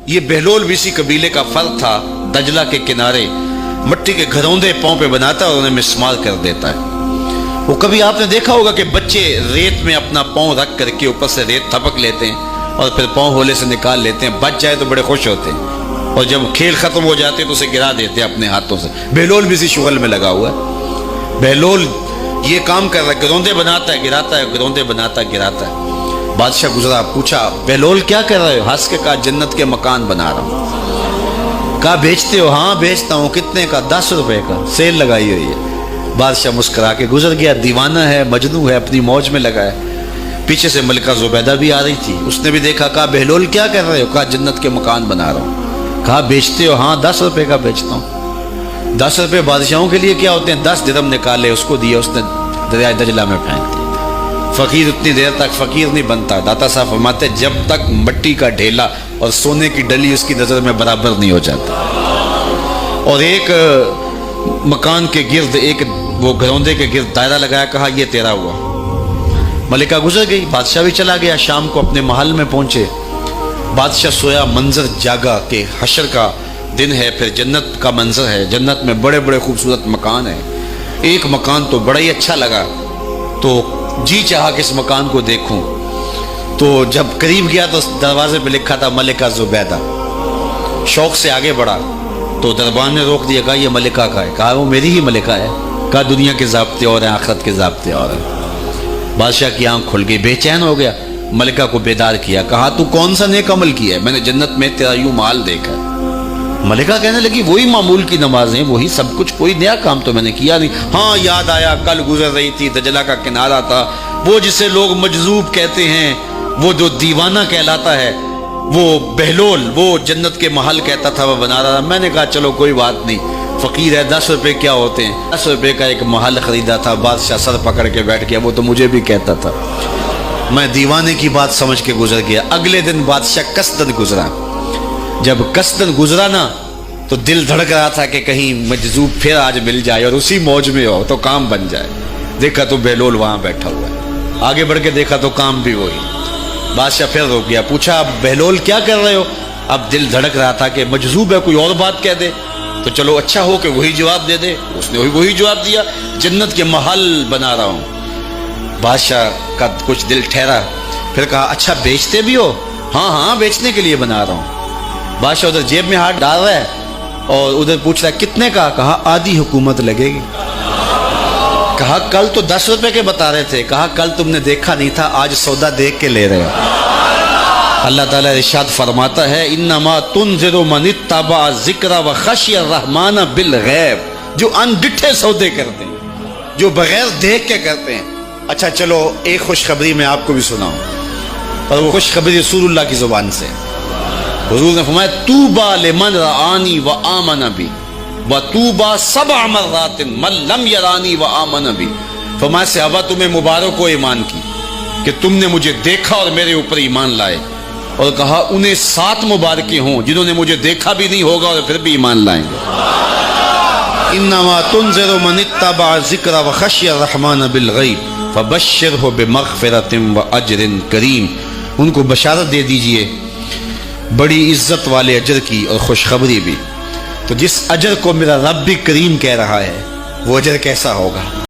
یہ بہلول بھی اسی قبیلے کا فرد تھا، دجلہ کے کنارے مٹی کے گھروندے پاؤں پہ بناتا ہے اور انہیں مسمار کر دیتا ہے۔ وہ کبھی آپ نے دیکھا ہوگا کہ بچے ریت میں اپنا پاؤں رکھ کر کے اوپر سے ریت تھپک لیتے ہیں اور پھر پاؤں ہولے سے نکال لیتے ہیں، بچ جائے تو بڑے خوش ہوتے ہیں، اور جب کھیل ختم ہو جاتے ہیں تو اسے گرا دیتے ہیں اپنے ہاتھوں سے۔ بہلول بھی اسی شغل میں لگا ہوا ہے۔ بہلول یہ کام کر رہا ہے، گروندے بناتا ہے گراتا ہے، گروندے بناتا ہے گراتا ہے۔ بادشاہ گزرا، پوچھا بہلول کیا کر رہے ہو؟ ہنس کے کہا جنت کے مکان بنا رہا ہوں۔ کہا بیچتے ہو؟ ہاں بیچتا ہوں۔ کتنے کا؟ 10 روپے کا، سیل لگائی ہوئی ہے۔ بادشاہ مسکرا کے گزر گیا، دیوانہ ہے، مجنوں ہے، اپنی موج میں لگا ہے۔ پیچھے سے ملکہ زبیدہ بھی آ رہی تھی، اس نے بھی دیکھا، کہا بہلول کیا کر رہے ہو؟ کہا جنت کے مکان بنا رہا ہوں۔ کہا بیچتے ہو؟ ہاں 10 روپے کا بیچتا ہوں۔ 10 روپے بادشاہوں کے لیے کیا ہوتے ہیں؟ 10 درہم نکالے، اس کو دیا، اس نے دریائے دجلہ میں پھینک دیا۔ فقیر اتنی دیر تک فقیر نہیں بنتا، داتا صاحب فرماتے جب تک مٹی کا ڈھیلا اور سونے کی ڈلی اس کی نظر میں برابر نہیں ہو جاتا۔ اور ایک مکان کے گرد، ایک وہ گھروندے کے گرد دائرہ لگایا، کہا یہ تیرا ہوا۔ ملکہ گزر گئی، بادشاہ بھی چلا گیا۔ شام کو اپنے محل میں پہنچے، بادشاہ سویا، منظر جاگا کہ حشر کا دن ہے، پھر جنت کا منظر ہے، جنت میں بڑے بڑے خوبصورت مکان ہیں۔ ایک مکان تو بڑا ہی اچھا لگا، تو جی چاہا کہ اس مکان کو دیکھوں۔ تو جب قریب گیا تو دروازے پہ لکھا تھا ملکہ زبیدہ۔ شوق سے آگے بڑھا تو دربان نے روک دیا، کہا یہ ملکہ کا ہے؟ کہا وہ میری ہی ملکہ ہے۔ کہا دنیا کے ضابطے اور ہیں، آخرت کے ضابطے اور ہیں۔ بادشاہ کی آنکھ کھل گئی، بے چین ہو گیا، ملکہ کو بیدار کیا، کہا تو کون سا نیک عمل کیا ہے؟ میں نے جنت میں تیرا یوں مال دیکھا ہے۔ ملکہ کہنے لگی وہی معمول کی نمازیں، وہی سب کچھ، کوئی نیا کام تو میں نے کیا نہیں۔ ہاں یاد آیا، کل گزر رہی تھی، دجلہ کا کنارہ تھا، وہ جسے لوگ مجذوب کہتے ہیں، وہ جو دیوانہ کہلاتا ہے، وہ بہلول، وہ جنت کے محل کہتا تھا، وہ بنا رہا تھا۔ میں نے کہا چلو کوئی بات نہیں، فقیر ہے، 10 روپے کیا ہوتے ہیں؟ 10 روپے کا ایک محل خریدا تھا۔ بادشاہ سر پکڑ کے بیٹھ گیا، وہ تو مجھے بھی کہتا تھا۔ میں دیوانے کی بات سمجھ کے گزر گیا۔ اگلے دن بادشاہ قصدن گزرا۔ جب قصدن گزرا نا تو دل دھڑک رہا تھا کہ کہیں مجذوب پھر آج مل جائے اور اسی موج میں ہو تو کام بن جائے۔ دیکھا تو بہلول وہاں بیٹھا ہوا ہے، آگے بڑھ کے دیکھا تو کام بھی وہی۔ بادشاہ پھر رک گیا، پوچھا بہلول کیا کر رہے ہو؟ اب دل دھڑک رہا تھا کہ مجذوب ہے، کوئی اور بات کہہ دے تو چلو اچھا ہو کہ وہی جواب دے دے۔ اس نے وہی جواب دیا، جنت کے محل بنا رہا ہوں۔ بادشاہ کا کچھ دل ٹھہرا، پھر کہا اچھا بیچتے بھی ہو؟ ہاں ہاں بیچنے کے لیے بنا رہا ہوں۔ بادشاہ ادھر جیب میں ہاتھ ڈال رہا ہے اور ادھر پوچھ رہا ہے کتنے کا؟ کہا آدھی حکومت لگے گی۔ کہا کل تو 10 روپے کے بتا رہے تھے۔ کہا کل تم نے دیکھا نہیں تھا، آج سودا دیکھ کے لے رہے ہو۔ اللہ تعالیٰ ارشاد فرماتا ہے انما تنذر من اتبع ذکر وخشی الرحمن بالغیب، جو ان ڈٹھے سودے کرتے ہیں، جو بغیر دیکھ کے کرتے ہیں۔ اچھا چلو ایک خوشخبری میں آپ کو بھی سناؤں، اور وہ خوشخبری رسول اللہ کی زبان سے۔ حضور نے فرمایا طوبی لمن رآنی وآمن بی وطوبی 7 مرات من لم یرانی وآمن بی۔ فرمایا صحابہ تمہیں مبارک ہو ایمان کی کہ تم نے مجھے دیکھا اور میرے اوپر ایمان لائے، اور کہا انہیں 7 مبارکیں ہوں جنہوں نے مجھے دیکھا بھی نہیں ہوگا اور پھر بھی ایمان لائیں گے۔ انما تنذر من اتبع ذکر وخشی الرحمن بالغیب فبشرہ بمغفرۃ واجر کریم۔ ان کو بشارت دے دیجئے بڑی عزت والے اجر کی اور خوشخبری بھی۔ تو جس اجر کو میرا رب بھی کریم کہہ رہا ہے وہ اجر کیسا ہوگا؟